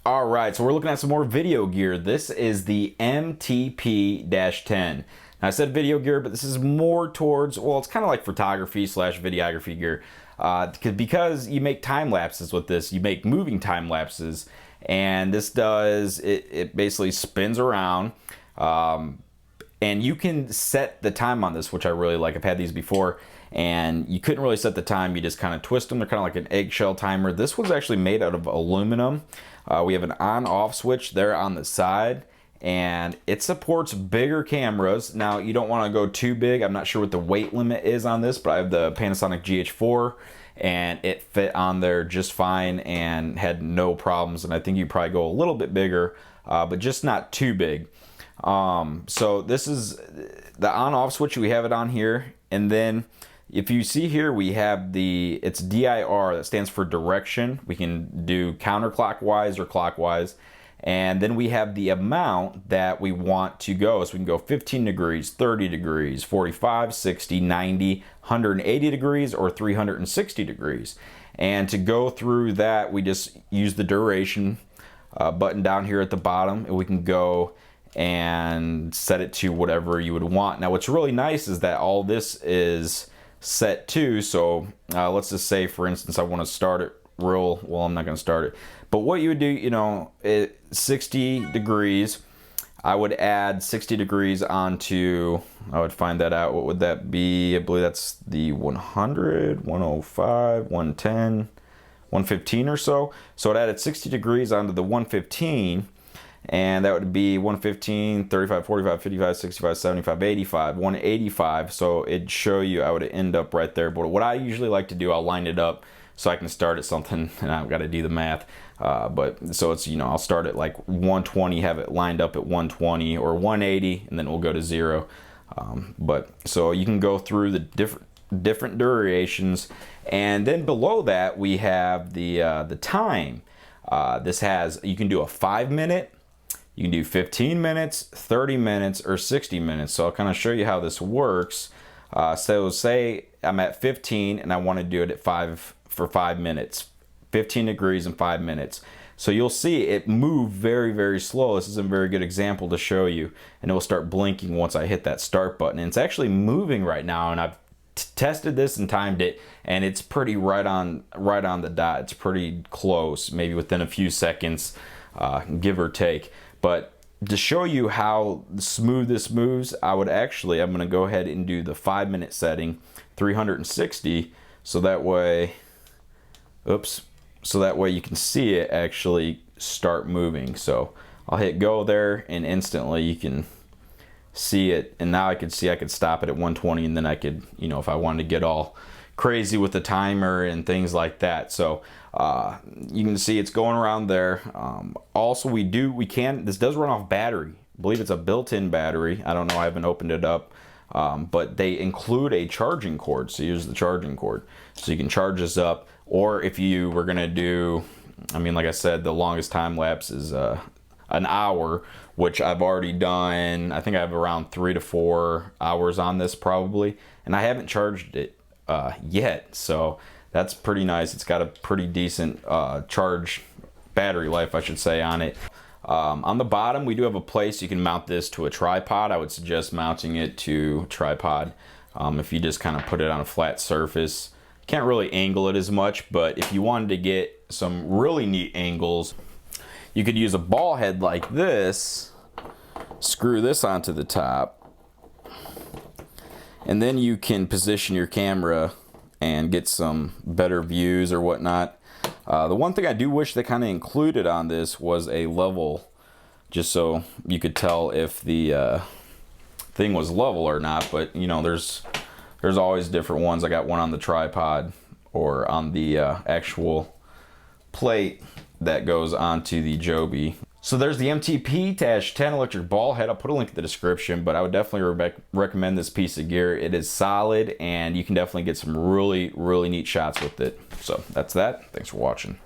All right, so we're looking at some more video gear. This is the MTP-10. Now, I said video gear, but this is more towards, well, it's kind of like photography slash videography gear. Because you make time lapses with this, you make moving time lapses, and this does, it basically spins around, and you can set the time on this, which I really like. I've had these before, and you couldn't really set the time. You just kind of twist them. They're kind of like an eggshell timer. This was actually made out of aluminum. We have an on-off switch there on the side, and it supports bigger cameras. Now, you don't want to go too big. I'm not sure what the weight limit is on this, but I have the Panaromic GH4, and it fit on there just fine and had no problems. And I think you probably go a little bit bigger, but just not too big. So this is the on-off switch. We have it on here, and then if you see here, we have it's DIR, that stands for direction. We can do counterclockwise or clockwise. And then we have the amount that we want to go. So we can go 15 degrees, 30 degrees, 45, 60, 90, 180 degrees, or 360 degrees. And to go through that, we just use the duration button down here at the bottom, and we can go and set it to whatever you would want. Now, what's really nice is that all this is set to, so let's just say, for instance, I want to start it well, I'm not going to start it, but what you would do, you know, 60 degrees, I would add 60 degrees onto, I would find that out, what would that be? I believe that's the 100, 105, 110, 115 or so. So it added 60 degrees onto the 115, and that would be 115, 35, 45, 55, 65, 75, 85, 185. So it'd show you, I would end up right there. But what I usually like to do, I'll line it up so I can start at something, and I've got to do the math. But so it's, you know, I'll start at like 120, have it lined up at 120 or 180, and then we'll go to 0. But so you can go through the different durations, and then below that we have the time. This has, you can do a 5-minute. You can do 15 minutes, 30 minutes, or 60 minutes. So I'll kind of show you how this works. So say I'm at 15 and I want to do it at 5 minutes. 15 degrees in 5 minutes. So you'll see it move very, very slow. This is a very good example to show you. And it will start blinking once I hit that start button. And it's actually moving right now, and I've tested this and timed it, and it's pretty right on the dot. It's pretty close, maybe within a few seconds, give or take. But to show you how smooth this moves, I'm going to go ahead and do the 5-minute setting, 360, so that way, so that way you can see it actually start moving. So I'll hit go there, and instantly you can see it. And now I could stop it at 120, and then I could, you know, if I wanted to get all crazy with the timer and things like that. So you can see it's going around there. Also, this does run off battery. I believe it's a built-in battery. I don't know, I haven't opened it up. But they include a charging cord, so use the charging cord. So you can charge this up, or if you were gonna do, I mean, like I said, the longest time lapse is an hour, which I've already done. I think I have around 3 to 4 hours on this probably, and I haven't charged it yet, so that's pretty nice. It's got a pretty decent battery life, I should say, on it. On the bottom, we do have a place you can mount this to a tripod. I would suggest mounting it to a tripod. If you just kind of put it on a flat surface, can't really angle it as much, but if you wanted to get some really neat angles, you could use a ball head like this, screw this onto the top, and then you can position your camera and get some better views or whatnot. The one thing I do wish they kind of included on this was a level, just so you could tell if the thing was level or not. But you know, there's always different ones. I got one on the tripod or on the actual plate that goes onto the Joby. So there's the MTP-10 electric ball head. I'll put a link in the description, but I would definitely recommend this piece of gear. It is solid, and you can definitely get some really, really neat shots with it. So that's that. Thanks for watching.